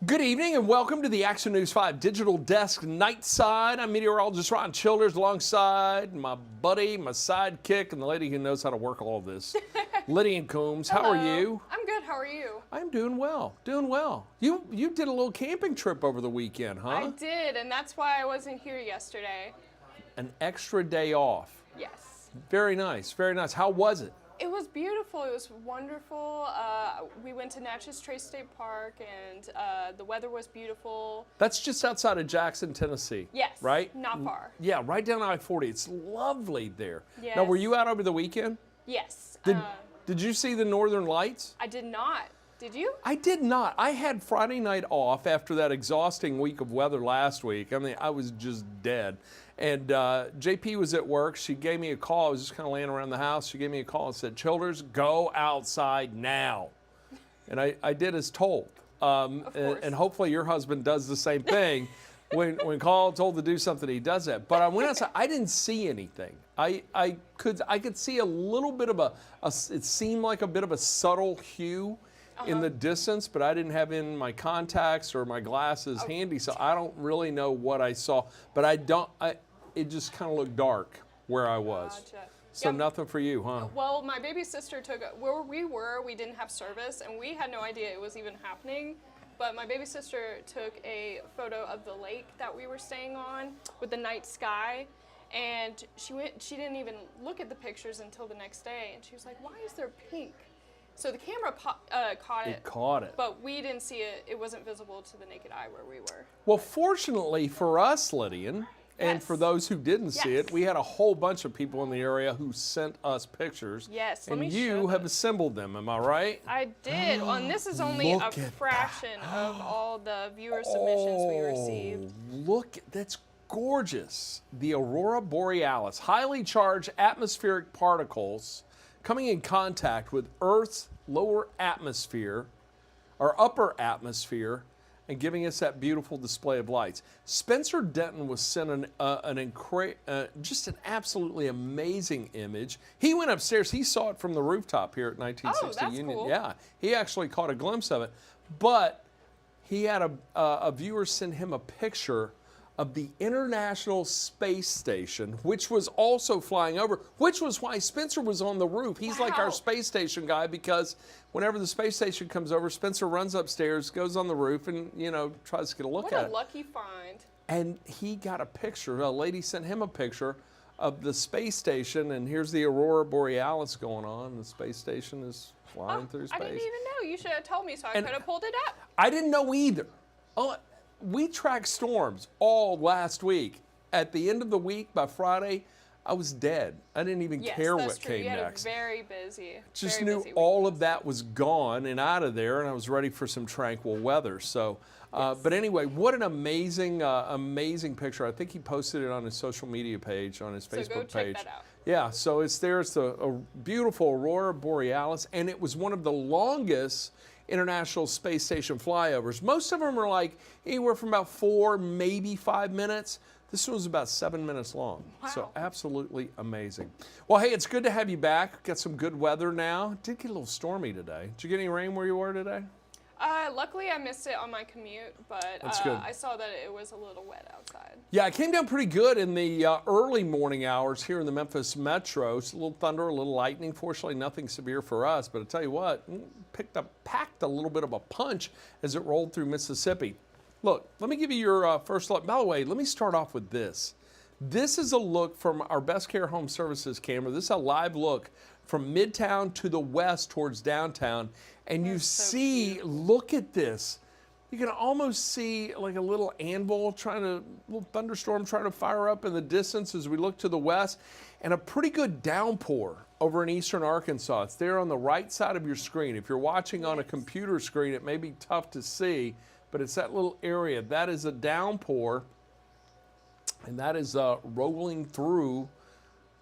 Good evening and welcome to the Action News 5 Digital Desk Nightside. I'm meteorologist Ron Childers alongside my buddy, my sidekick, and the lady who knows how to work all of this, Lydian Coombs. How are you? I'm good. How are you? I'm doing well, doing well. You did a little camping trip over the weekend, huh? I did, and that's why I wasn't here yesterday. An extra day off. Yes. Very nice, very nice. How was it? It was beautiful. It was wonderful. We went to Natchez Trace State Park, and the weather was beautiful. That's just outside of Jackson, Tennessee. Yes. Right? Not far. Yeah, right down I-40. It's lovely there. Yes. Now, were you out over the weekend? Yes. Did you see the Northern Lights? I did not. Did you? I did not. I had Friday night off after that exhausting week of weather last week. I mean, I was just dead. And JP was at work. She gave me a call. I was just kind of laying around the house. She gave me a call and said, Childers, go outside now. And I did as told. And hopefully your husband does the same thing. When told to do something, he does that. But I went outside. I didn't see anything. I could see a little bit of it seemed like a bit of a subtle hue in the distance, but I didn't have in my contacts or my glasses handy, so I don't really know what I saw. But it just kind of looked dark where I was. Gotcha. So Yep. Nothing for you, huh? Well, my baby sister where we didn't have service, and we had no idea it was even happening. But my baby sister took a photo of the lake that we were staying on with the night sky. And she didn't even look at the pictures until the next day. And she was like, why is there pink? So the camera caught it. It caught it. But we didn't see it. It wasn't visible to the naked eye where we were. Well, fortunately for us, Lydian, and for those who didn't see it, we had a whole bunch of people in the area who sent us pictures. Yes, and you have assembled them, am I right? I did. And this is only a fraction of all the viewer submissions we received. Look, that's gorgeous. The Aurora Borealis, highly charged atmospheric particles coming in contact with Earth's lower atmosphere, or upper atmosphere, and giving us that beautiful display of lights. Spencer Denton was sent just an absolutely amazing image. He went upstairs. He saw it from the rooftop here at 1960 that's Union. cool. Yeah, he actually caught a glimpse of it. But he had a viewer send him a picture of the International Space Station, which was also flying over, which was why Spencer was on the roof. He's like our space station guy, because whenever the space station comes over, Spencer runs upstairs, goes on the roof, and, tries to get a look at it. What a lucky find. And he got a picture. A lady sent him a picture of the space station, and here's the Aurora Borealis going on. The space station is flying through space. I didn't even know. You should have told me so I could have pulled it up. I didn't know either. We tracked storms all last week. At the end of the week, by Friday, I was dead. I didn't even care what came next. Very busy. Just knew all of that was gone and out of there, and I was ready for some tranquil weather. So, but anyway, what an amazing, amazing picture. I think he posted it on his social media page, on his Facebook go page. check that out. Yeah, so it's there. It's a beautiful Aurora Borealis, and it was one of the longest International Space Station flyovers. Most of them are like anywhere from about 4, maybe 5 minutes. This one was about 7 minutes long. Wow. So absolutely amazing. Well, hey, it's good to have you back. Got some good weather now. It did get a little stormy today. Did you get any rain where you were today? Luckily, I missed it on my commute, but I saw that it was a little wet outside. Yeah, it came down pretty good in the early morning hours here in the Memphis metro. It's a little thunder, a little lightning. Fortunately, nothing severe for us, but I tell you what, packed a little bit of a punch as it rolled through Mississippi. Look, let me give you your first look. By the way, let me start off with this. This is a look from our Best Care Home Services camera. This is a live look from Midtown to the west towards downtown. And you see, look at this. You can almost see like a little anvil little thunderstorm trying to fire up in the distance as we look to the west, and a pretty good downpour over in eastern Arkansas. It's there on the right side of your screen. If you're watching on a computer screen, it may be tough to see, but it's that little area. That is a downpour, and that is rolling through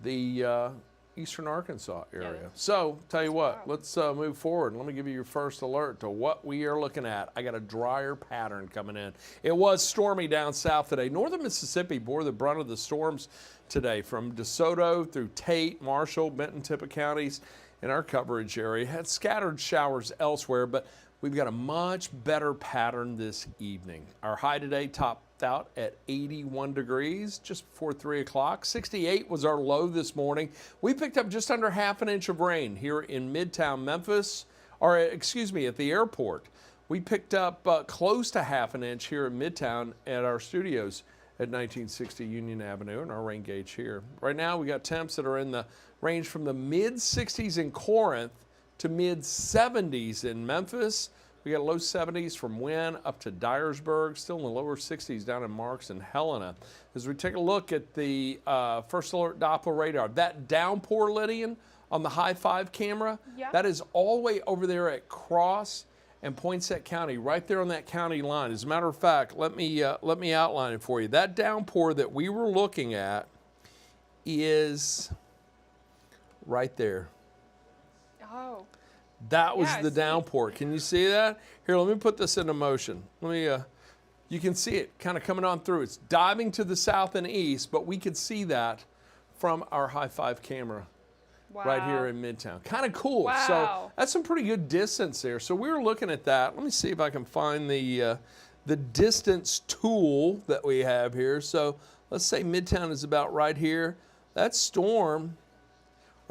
the eastern Arkansas area. Yeah. So, tell you what, let's move forward. Let me give you your first alert to what we are looking at. I got a drier pattern coming in. It was stormy down south today. Northern Mississippi bore the brunt of the storms today, from DeSoto through Tate, Marshall, Benton, Tippah counties in our coverage area. Had scattered showers elsewhere, but we've got a much better pattern this evening. Our high today topped out at 81 degrees just before 3 o'clock. 68 was our low this morning. We picked up just under half an inch of rain here in Midtown Memphis, or excuse me, at the airport. We picked up close to half an inch here in Midtown at our studios at 1960 Union Avenue and our rain gauge here. Right now we got temps that are in the range from the mid 60s in Corinth to mid 70s in Memphis. We got low 70s from Wynn up to Dyersburg, still in the lower 60s down in Marks and Helena. As we take a look at the first alert Doppler radar, that downpour, Lydian, on the high 5 camera, that is all the way over there at Cross and Poinsett County, right there on that county line. As a matter of fact, let me outline it for you. That downpour that we were looking at is right there. Oh. That was the downpour. Can you see that? Here, let me put this into motion. You can see it kind of coming on through. It's diving to the south and east, but we could see that from our high 5 camera right here in Midtown. Kind of cool. Wow. So that's some pretty good distance there. So we were looking at that. Let me see if I can find the distance tool that we have here. So let's say Midtown is about right here. That storm,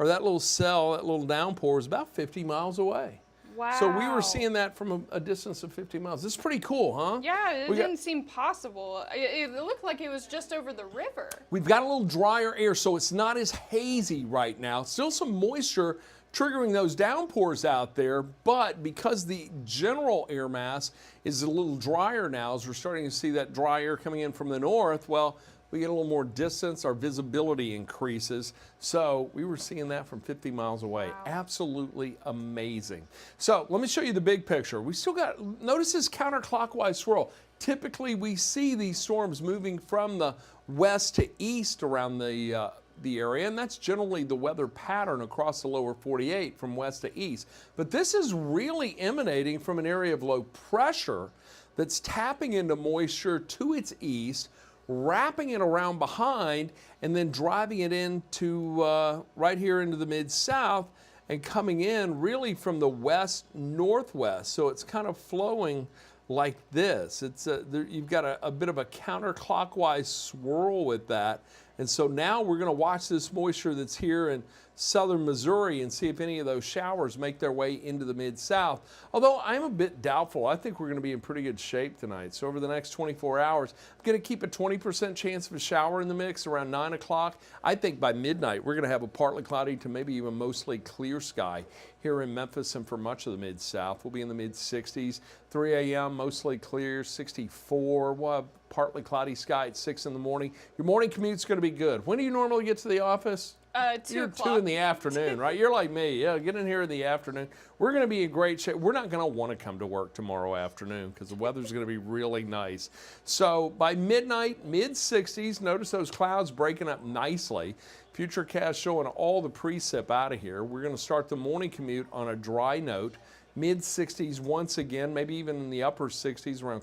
or that little cell, that little downpour, is about 50 miles away. Wow. So we were seeing that from a distance of 50 miles. This is pretty cool, huh? Yeah, it didn't seem possible. It looked like it was just over the river. We've got a little drier air, so it's not as hazy right now. Still some moisture triggering those downpours out there, but because the general air mass is a little drier now, as we're starting to see that dry air coming in from the north, well, we get a little more distance, our visibility increases. So we were seeing that from 50 miles away. Wow. Absolutely amazing. So let me show you the big picture. We still got, notice this counterclockwise swirl. Typically we see these storms moving from the west to east around the area, and that's generally the weather pattern across the lower 48 from west to east. But this is really emanating from an area of low pressure that's tapping into moisture to its east, wrapping it around behind, and then driving it into right here into the mid-south and coming in really from the west-northwest. So it's kind of flowing like this. It's you've got a bit of a counterclockwise swirl with that. And so now we're going to watch this moisture that's here in southern Missouri and see if any of those showers make their way into the mid-south. Although I'm a bit doubtful. I think we're going to be in pretty good shape tonight. So over the next 24 hours, I'm going to keep a 20% chance of a shower in the mix around 9 o'clock. I think by midnight, we're going to have a partly cloudy to maybe even mostly clear sky here in Memphis and for much of the mid-south. We'll be in the mid-60s. 3 a.m., mostly clear, 64. We'll have partly cloudy sky at 6 in the morning. Your morning commute's going to be good. When do you normally get to the office? 2 You're o'clock. 2 in the afternoon, right? You're like me. Yeah, get in here in the afternoon. We're going to be in great shape. We're not going to want to come to work tomorrow afternoon because the weather's going to be really nice. So by midnight, mid-60s, notice those clouds breaking up nicely. Futurecast showing all the precip out of here. We're going to start the morning commute on a dry note. Mid-60s once again, maybe even in the upper 60s around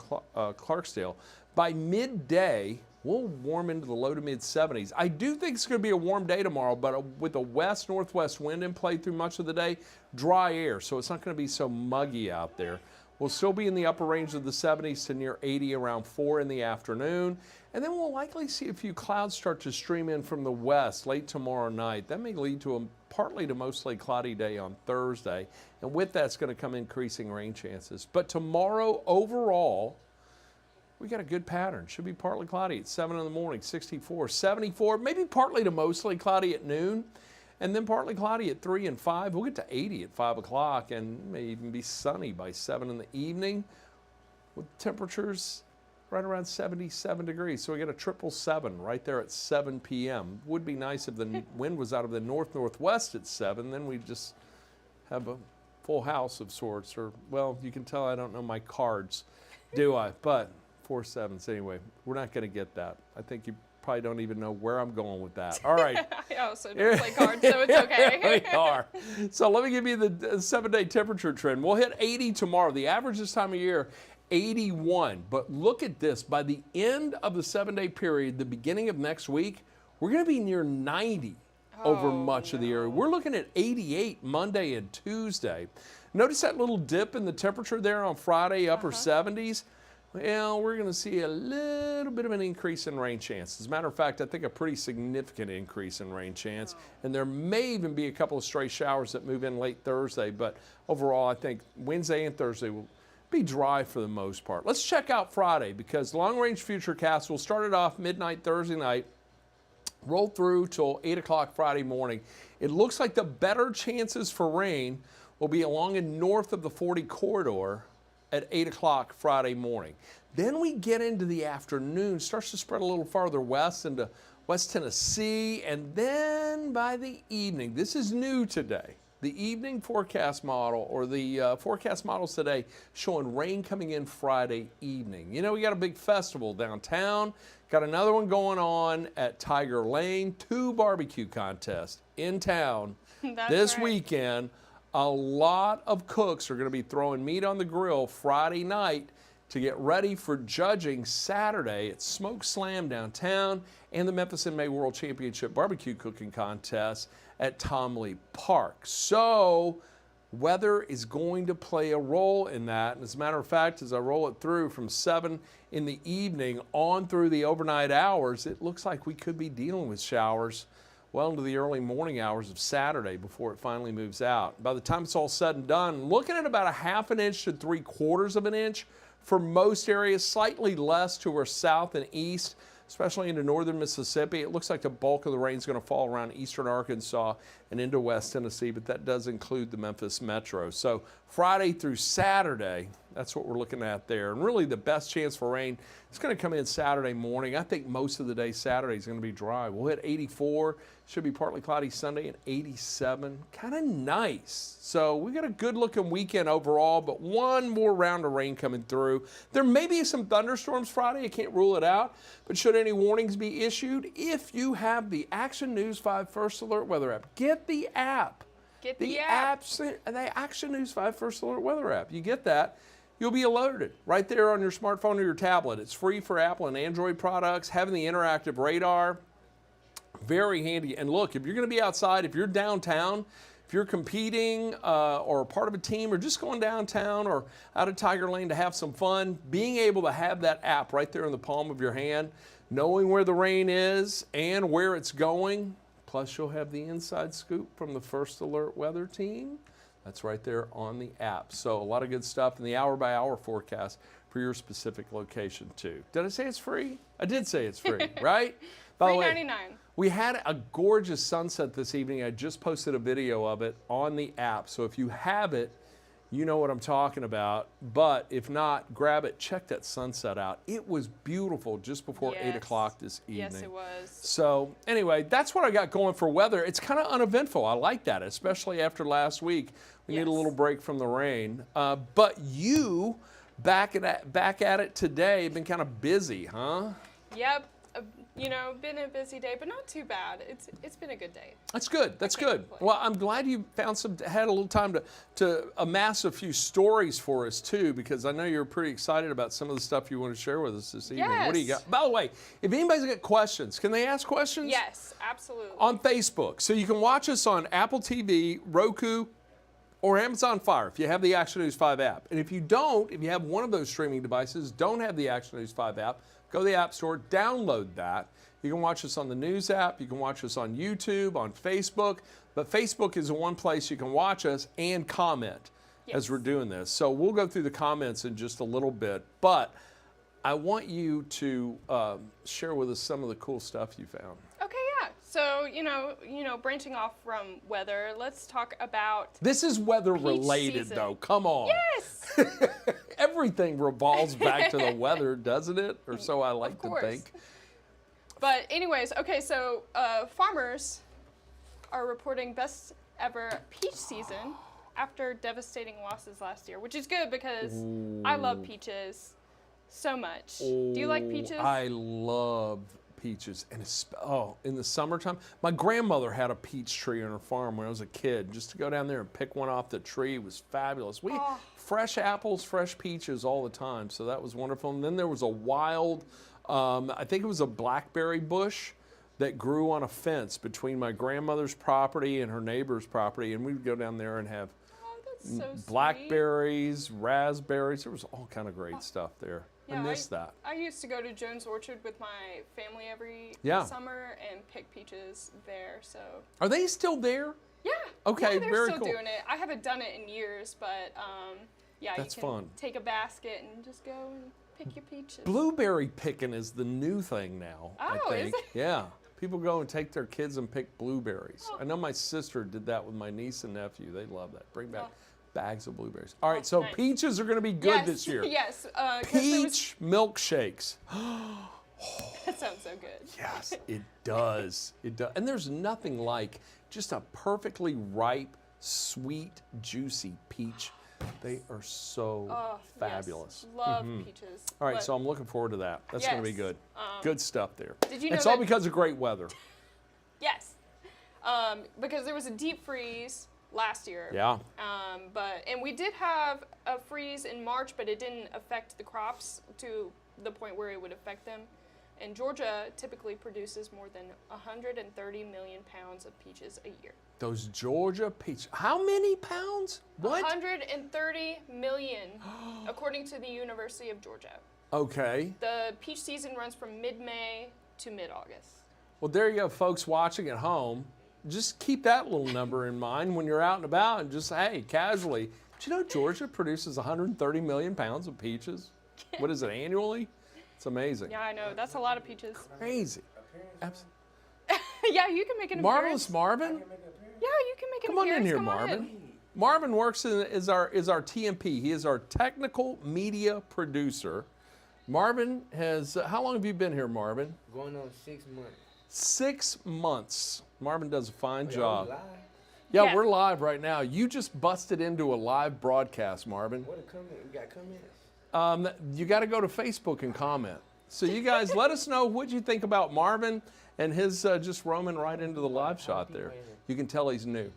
Clarksdale. By midday, we'll warm into the low to mid-70s. I do think it's going to be a warm day tomorrow, but with a west-northwest wind in play through much of the day, dry air, so it's not going to be so muggy out there. We'll still be in the upper range of the 70s to near 80 around 4 in the afternoon. And then we'll likely see a few clouds start to stream in from the west late tomorrow night. That may lead to a partly to mostly cloudy day on Thursday. And with that's going to come increasing rain chances. But tomorrow overall, we got a good pattern. Should be partly cloudy at 7 in the morning, 64, 74, maybe partly to mostly cloudy at noon, and then partly cloudy at 3 and 5. We'll get to 80 at 5 o'clock and may even be sunny by 7 in the evening with temperatures right around 77 degrees. So we got a 777 right there at 7 p.m. Would be nice if the wind was out of the north-northwest at 7. Then we just have a full house of sorts. Or, well, you can tell I don't know my cards, do I? But 4 7s anyway. We're not going to get that. I think you probably don't even know where I'm going with that. All right. I also don't play cards, so it's okay. Here we are. So let me give you the 7-day temperature trend. We'll hit 80 tomorrow. The average this time of year, 81. But look at this. By the end of the 7-day period, the beginning of next week, we're going to be near 90 over much of the area. We're looking at 88 Monday and Tuesday. Notice that little dip in the temperature there on Friday, upper 70s? Well, we're going to see a little bit of an increase in rain chance. As a matter of fact, I think a pretty significant increase in rain chance. And there may even be a couple of stray showers that move in late Thursday. But overall, I think Wednesday and Thursday will be dry for the most part. Let's check out Friday, because long-range futurecast will start it off midnight Thursday night, roll through till 8 o'clock Friday morning. It looks like the better chances for rain will be along and north of the 40 corridor at 8 o'clock Friday morning. Then we get into the afternoon, starts to spread a little farther west into West Tennessee, and then by the evening, this is new today, the evening forecast model, or the forecast models today, showing rain coming in Friday evening. You know, we got a big festival downtown, got another one going on at Tiger Lane, 2 barbecue contests in town this weekend. A lot of cooks are going to be throwing meat on the grill Friday night to get ready for judging Saturday at Smoke Slam downtown and the Memphis in May World Championship Barbecue Cooking Contest at Tom Lee Park. So weather is going to play a role in that. And as a matter of fact, as I roll it through from 7 in the evening on through the overnight hours, it looks like we could be dealing with showers well into the early morning hours of Saturday before it finally moves out. By the time it's all said and done, looking at about a 1/2 inch to 3/4 of an inch for most areas, slightly less to our south and east, especially into northern Mississippi. It looks like the bulk of the rain is going to fall around eastern Arkansas and into West Tennessee, but that does include the Memphis metro. So Friday through Saturday, that's what we're looking at there. And really the best chance for rain is going to come in Saturday morning. I think most of the day Saturday is going to be dry. We'll hit 84, should be partly cloudy Sunday, and 87. Kind of nice. So we got a good looking weekend overall, but one more round of rain coming through. There may be some thunderstorms Friday. I can't rule it out. But should any warnings be issued, if you have the Action News 5 First Alert Weather app, get the app. Get the app. The Action News 5 First Alert Weather app. You get that, you'll be alerted right there on your smartphone or your tablet. It's free for Apple and Android products. Having the interactive radar, very handy. And look, if you're going to be outside, if you're downtown, if you're competing or part of a team or just going downtown or out of Tiger Lane to have some fun, being able to have that app right there in the palm of your hand, knowing where the rain is and where it's going, plus you'll have the inside scoop from the First Alert Weather team. That's right there on the app. So a lot of good stuff in the hour-by-hour forecast for your specific location too. Did I say it's free? I did say it's free, right? By the way, $3.99. we had a gorgeous sunset this evening. I just posted a video of it on the app. So if you have it, you know what I'm talking about. But if not, grab it. Check that sunset out. It was beautiful just before 8 o'clock this evening. Yes, it was. So anyway, that's what I got going for weather. It's kind of uneventful. I like that, especially after last week. We need a little break from the rain. But you, back at it today, been kind of busy, huh? Yep. You know, been a busy day, but not too bad. It's been a good day. That's good. That's good. Well, I'm glad you had a little time to amass a few stories for us too, because I know you're pretty excited about some of the stuff you want to share with us this evening. Yes. What do you got? By the way, if anybody's got questions, can they ask questions? Yes, absolutely. On Facebook. So you can watch us on Apple TV, Roku, or Amazon Fire if you have the Action News 5 app. And if you don't, if you have one of those streaming devices, don't have the Action News 5 app, go to the App Store, download that. You can watch us on the News app. You can watch us on YouTube, on Facebook. But Facebook is the one place you can watch us and comment as we're doing this. So we'll go through the comments in just a little bit. But I want you to share with us some of the cool stuff you found. Okay, yeah. So, you know, branching off from weather, let's talk about This is weather related, season. though. Come on. Yes. Everything revolves back to the weather, doesn't it? Or so I like to think. But anyways, okay, so farmers are reporting best ever peach season after devastating losses last year, which is good because I love peaches so much. Do you like peaches? I love peaches. And in the summertime, my grandmother had a peach tree on her farm when I was a kid. Just to go down there and pick one off the tree was fabulous. We fresh apples, fresh peaches all the time, so that was wonderful. And then there was a wild, I think it was a blackberry bush that grew on a fence between my grandmother's property and her neighbor's property, and we would go down there and have so sweet. Blackberries, raspberries. There was all kind of great stuff there. Yeah, I missed that. I used to go to Jones Orchard with my family every summer and pick peaches there. So. Are they still there? Yeah. Okay, yeah, they're very still cool. doing it. I haven't done it in years, but yeah, That's you can fun. take a basket and just go and pick your peaches. Blueberry picking is the new thing now, I Oh, think. is it? Yeah. People go and take their kids and pick blueberries. Oh. I know my sister did that with my niece and nephew. They love that. Bring back Oh. bags of blueberries. All right, so nice. peaches are going to be good Yes, this year. Yes. Peach milkshakes. That sounds so good. Yes, it does. It does. And there's nothing like just a perfectly ripe, sweet, juicy peach. They are so fabulous. Yes. Love peaches. All right, But so I'm looking forward to that. That's going to be Yes, good. Good stuff there. Did you know it's all that- because of great weather. Yes. Because there was a deep freeze last year. Yeah. And we did have a freeze in March, but it didn't affect the crops to the point where it would affect them. And Georgia typically produces more than 130 million pounds of peaches a year. Those Georgia peach. How many pounds? What? 130 million, according to the University of Georgia. Okay. The peach season runs from mid-May to mid-August. Well, there you go, folks watching at home. Just keep that little number in mind when you're out and about and just, hey, casually. Do you know Georgia produces 130 million pounds of peaches? What is it, annually? It's amazing. Yeah, I know. That's a lot of peaches. Crazy. Yeah, you can make an Marvelous appearance. Marvin. Yeah, you can make an Come on appearance. in here, Come on Marvin. in. Marvin works is our TMP. He is our technical media producer. Marvin has, how long have you been here, Marvin? Going on 6 months. 6 months. Marvin does a fine Y'all job. live? Yeah, Yeah. we're live right now. You just busted into a live broadcast, Marvin. What a comment. We got comments. You got to go to Facebook and comment. So you guys, let us know what you think about Marvin and his just roaming right into the live shot there. You can tell he's new.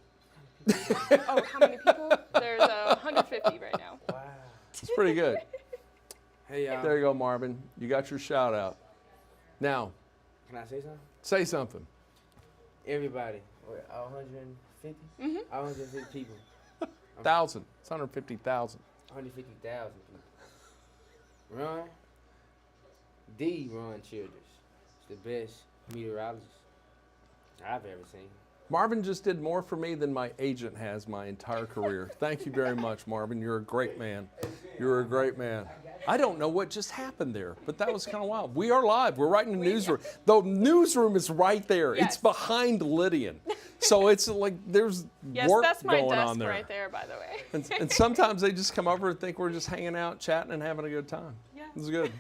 Oh, how many people? There's 150 right now. Wow. It's pretty good. Hey, y'all. There you go, Marvin. You got your shout out. Now, Can I say something? say something. Everybody. What, all 150? All 150 people. 1,000. It's 150,000. 150,000 people. Ron, the Ron Childers. Is the best meteorologist I've ever seen. Marvin just did more for me than my agent has my entire career. Thank you very much, Marvin. You're a great man. You're a great man. I don't know what just happened there, but that was kind of wild. We are live. We're right in the newsroom. The newsroom is right there. Yes. It's behind Lydian. So it's like there's Yes, work that's my going desk on there. right there, by the way. And sometimes they just come over and think we're just hanging out, chatting, and having a good time. Yeah. It's good.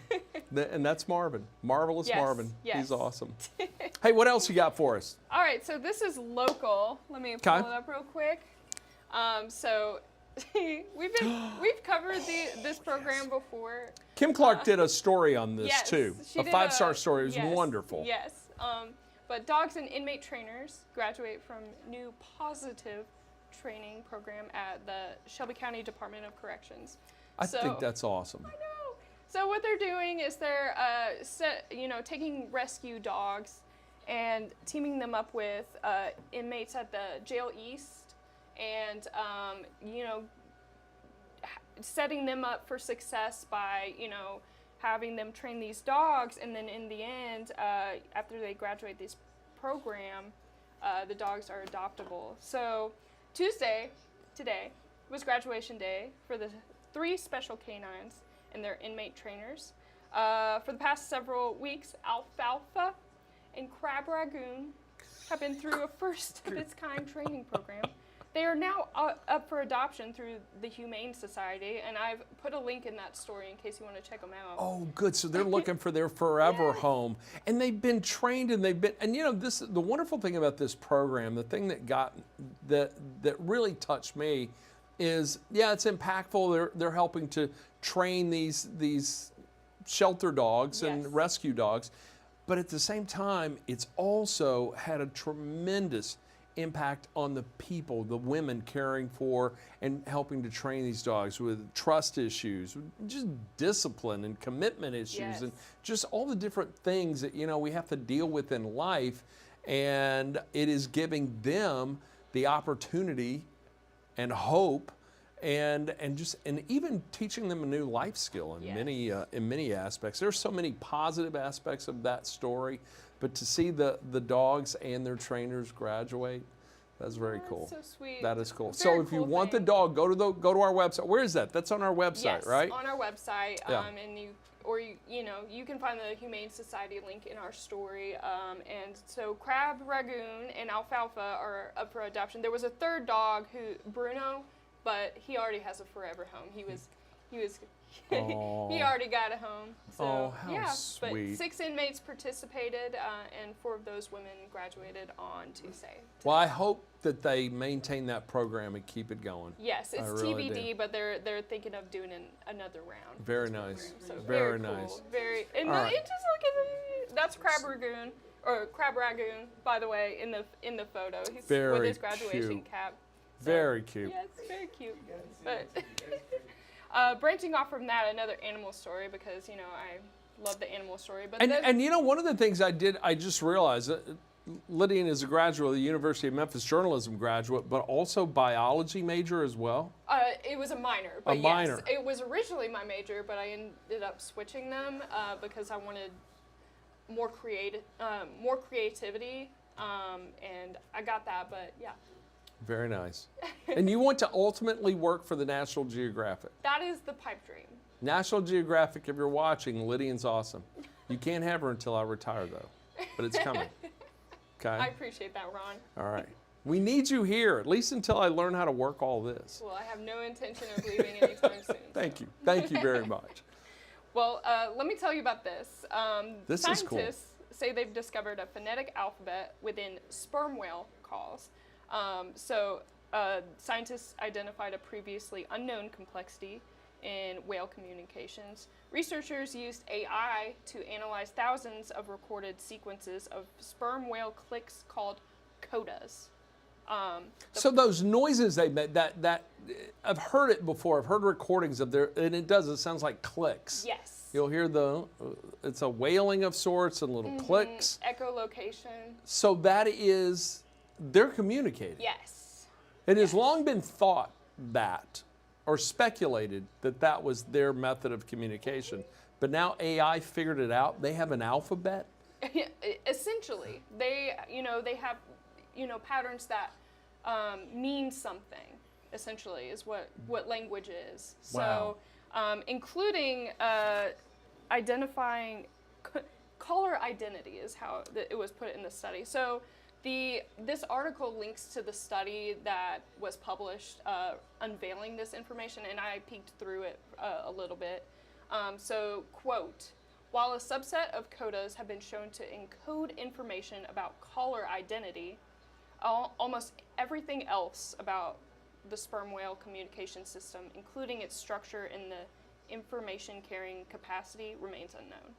And that's Marvin. Marvelous Yes, Marvin. yes. He's awesome. Hey, what else you got for us? All right, so this is local. Let me pull Okay. it up real quick. So we've covered this program before. Kim Clark did a story on this Yes, too. she A did 5-star story. It was yes, wonderful. Yes. But dogs and inmate trainers graduate from new positive training program at the Shelby County Department of Corrections. I think that's awesome. I know. So what they're doing is they're taking rescue dogs and teaming them up with inmates at the jail east, and setting them up for success by having them train these dogs, and then in the end, after they graduate this program, the dogs are adoptable. So Tuesday, today, was graduation day for the 3 special canines and their inmate trainers. For the past several weeks, Alfalfa and Crab Ragoon have been through a first-of-its-kind training program. They are now up for adoption through the Humane Society, and I've put a link in that story in case you want to check them out. Oh, good. So they're looking for their forever Yes. home, and they've been trained, and the wonderful thing about this program, the thing that really touched me, is it's impactful. They're helping to train these shelter dogs Yes. and rescue dogs, but at the same time, it's also had a tremendous impact on the people, the women caring for and helping to train these dogs with trust issues, just discipline and commitment issues, Yes. and just all the different things that we have to deal with in life. And it is giving them the opportunity and hope and even teaching them a new life skill in many aspects. There's so many positive aspects of that story, but to see the dogs and their trainers graduate, that's very cool. So sweet. That is cool. Very So if you cool want the thing. dog, go to our website. Where is that? That's on our website, Yes, right? on our website, Yeah. and you can find the Humane Society link in our story. And so Crab, Ragoon, and Alfalfa are up for adoption. There was a third dog Bruno, but he already has a forever home. He already got a home. So how yeah, sweet. but 6 inmates participated, and 4 of those women graduated on Tuesday. Well, I hope that they maintain that program and keep it going. Yes, it's really TBD, do. but they're thinking of doing another round. Very nice. So Very cool. nice. Very, and All right. it just look at that's Crab Ragoon, or Crab Ragoon, by the way, in the photo. He's Very with his graduation cute. cap. So, Very cute. Yeah, it's very cute. But branching off from that, another animal story, because I love the animal story. But And one of the things I just realized, Lydian is a graduate of the University of Memphis, journalism graduate, but also biology major as well. it was a minor. But minor. Yes, it was originally my major, but I ended up switching them because I wanted more creativity, and I got that. But yeah. Very nice. And you want to ultimately work for the National Geographic. That is the pipe dream. National Geographic, if you're watching, Lydian's awesome. You can't have her until I retire, though, but it's coming. Okay? I appreciate that, Ron. All right. We need you here, at least until I learn how to work all this. Well, I have no intention of leaving anytime soon. Thank you. Thank you very much. Well, let me tell you about this. This is cool. Scientists say they've discovered a phonetic alphabet within sperm whale calls. Scientists identified a previously unknown complexity in whale communications. Researchers used AI to analyze thousands of recorded sequences of sperm whale clicks called codas. So those noises they make, that I've heard it before. I've heard recordings of and it sounds like clicks. Yes. You'll hear it's a wailing of sorts and little clicks. Echolocation. So they're communicating. Yes. It has long been thought or speculated that was their method of communication. But now AI figured it out. They have an alphabet. Essentially, they have, patterns that mean something. Essentially, is what language is. Wow. So, including identifying caller identity is how it was put in the study. So. This article links to the study that was published unveiling this information, and I peeked through it a little bit. So, quote, while a subset of codas have been shown to encode information about caller identity, almost everything else about the sperm whale communication system, including its structure and the information carrying capacity, remains unknown.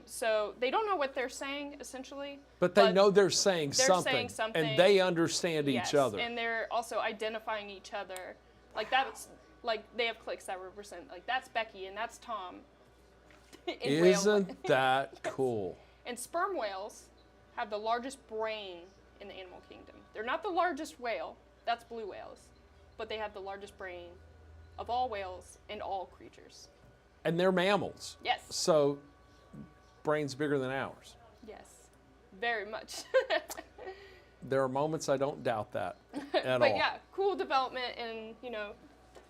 So they don't know what they're saying, essentially. But they know they're saying something. And they understand each other. And they're also identifying each other. Like they have clicks that represent, like, that's Becky and that's Tom. Isn't that cool? And sperm whales have the largest brain in the animal kingdom. They're not the largest whale, that's blue whales, but they have the largest brain of all whales and all creatures. And they're mammals. Yes. So brain's bigger than ours. Yes, very much. There are moments I don't doubt that at all. But yeah, cool development in,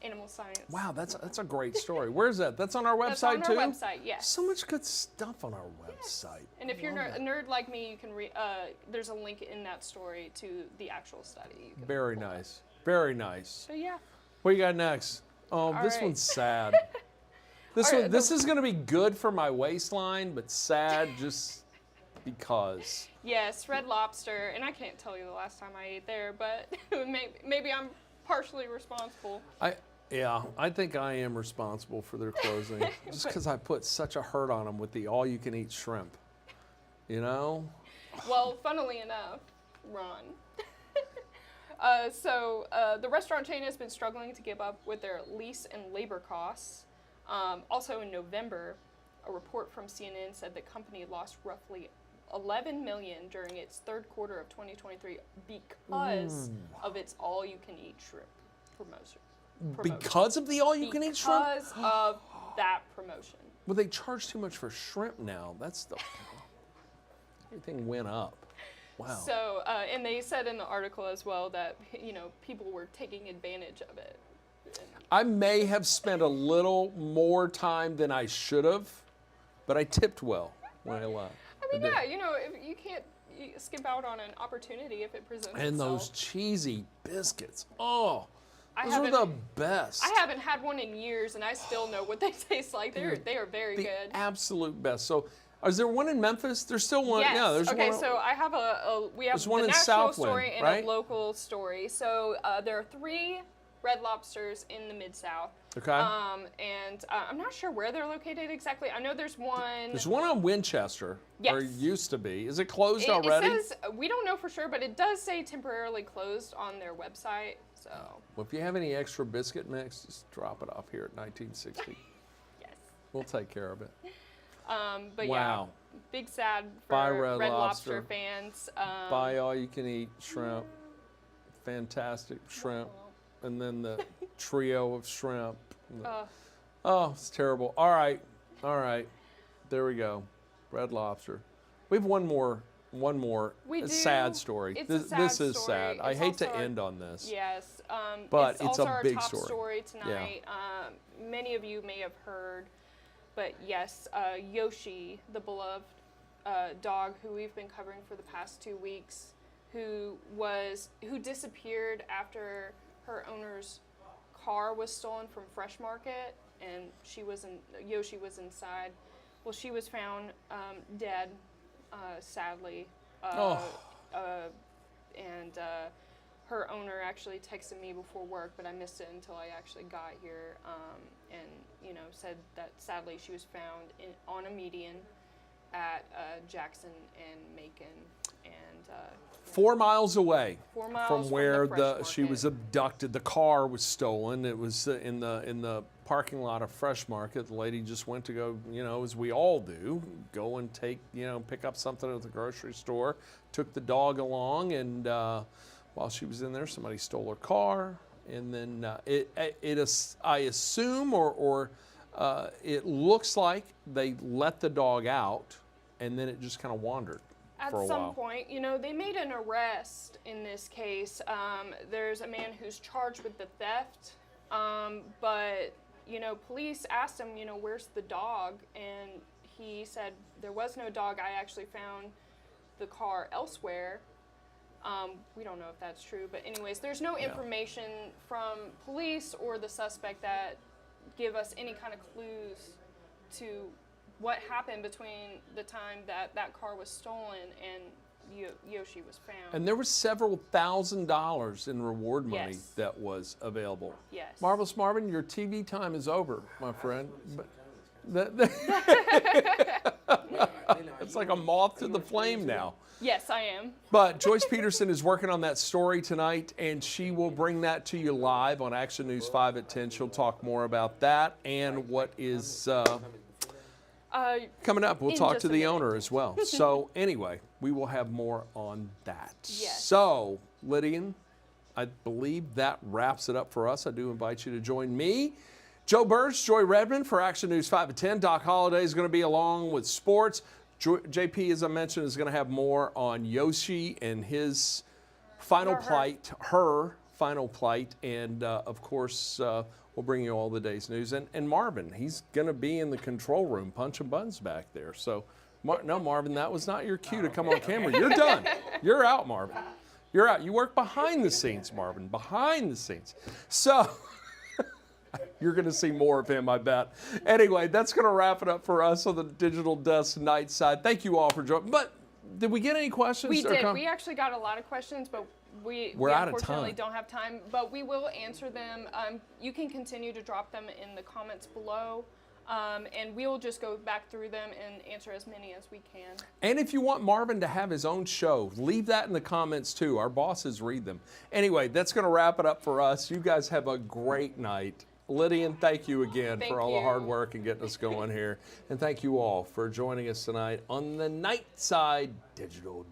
animal science. Wow, that's a great story. Where's that? That's on our website That's on our website, yes. So much good stuff on our website. Yes. And if you're a nerd like me, you can there's a link in that story to the actual study. You can Very pull up. nice. Very nice. So yeah. What you got next? Oh, this right. one's sad. This is going to be good for my waistline, but sad just because. Yes, Red Lobster, and I can't tell you the last time I ate there, but maybe I'm partially responsible. I think I am responsible for their closing, just because I put such a hurt on them with the all-you-can-eat shrimp. Well, funnily enough, Ron. The restaurant chain has been struggling to keep up with their lease and labor costs. Also in November, a report from CNN said the company lost roughly $11 million during its third quarter of 2023 because of its all-you-can-eat shrimp promotion. Because of the all-you-can-eat shrimp? Because of that promotion. Well, they charge too much for shrimp now. That's the everything went up. Wow. So, and they said in the article as well that, people were taking advantage of it. I may have spent a little more time than I should have, but I tipped well when I left. I mean, if you can't skip out on an opportunity if it presents And itself. those cheesy biscuits. Oh, those are haven't- the best. I haven't had one in years, and I still know what they taste like. They are very The good. absolute best. So, is there one in Memphis? There's still one. Yes. Yeah, there's okay, one. so I have we have There's one the in national Southland, story and right? a local story. So there are 3 Red Lobsters in the Mid-South. Okay. And I'm not sure where they're located exactly. I know there's one. There's one on Winchester, or Yes. used to be. Is it closed It already? says, we don't know for sure, but it does say temporarily closed on their website. So, Well, if you have any extra biscuit mix, just drop it off here at 1960. yes. We'll take care of it. But Wow. yeah, big sad for Bye, Red Red Lobster. Lobster fans. Buy all you can eat shrimp. Fantastic shrimp. And then the trio of shrimp. Oh, it's terrible. All right. There we go. Red Lobster. We have one more We do. sad story. It's a This sad is story. sad. I It's hate to also our- end on this. Yes, But it's it's also a our big top story. tonight. Many of you may have heard, but yes, Yoshi, the beloved dog who we've been covering for the past 2 weeks, who disappeared after her owner's car was stolen from Fresh Market, and Yoshi was inside. Well, she was found dead, sadly. And her owner actually texted me before work, but I missed it until I actually got here, and said that sadly she was found on a median at Jackson and Macon, and 4 miles away 4 miles from where the she was abducted. The car was stolen. It was in the parking lot of Fresh Market. The lady just went to go, as we all do, go and pick up something at the grocery store. Took the dog along, and while she was in there, somebody stole her car. And then I assume, or it looks like they let the dog out, and then it just kind of wandered. At for a some while. point, they made an arrest in this case. There's a man who's charged with the theft, but police asked him, where's the dog? And he said there was no dog. I actually found the car elsewhere. We don't know if that's true, but anyways, there's no information from police or the suspect that give us any kind of clues to what happened between the time that car was stolen and Yoshi was found. And there was several $1,000s in reward money Yes. that was available. Yes. Marvelous Marvin, your TV time is over, my friend. It's like a moth to the flame now. Yes, I am. But Joyce Peterson is working on that story tonight, and she will bring that to you live on Action News 5 at 10. She'll talk more about that and what is coming up. We'll in talk just to a the minute. owner as well. So anyway, we will have more on that. Yes. So, Lydian, I believe that wraps it up for us. I do invite you to join me, Joe Burge, Joy Redmond for Action News 5 at 10. Doc Holliday is going to be along with sports. JP, as I mentioned, is going to have more on Yoshi and his final plight, her final plight, and of course, we'll bring you all the day's news. And Marvin, he's going to be in the control room punching buttons back there. So, no, Marvin, that was not your cue to come on camera. You're done. You're out, Marvin. You're out. You work behind the scenes, Marvin, behind the scenes. So, you're going to see more of him, I bet. Anyway, that's going to wrap it up for us on the Digital Desk Nightside. Thank you all for joining. But did we get any questions? We did. We actually got a lot of questions, but we out of unfortunately time. don't have time. But we will answer them. You can continue to drop them in the comments below, and we will just go back through them and answer as many as we can. And if you want Marvin to have his own show, leave that in the comments too. Our bosses read them. Anyway, that's going to wrap it up for us. You guys have a great night. Lydian, thank you again Thank for all the hard you. work and getting us going here. And thank you all for joining us tonight on the Nightside Digital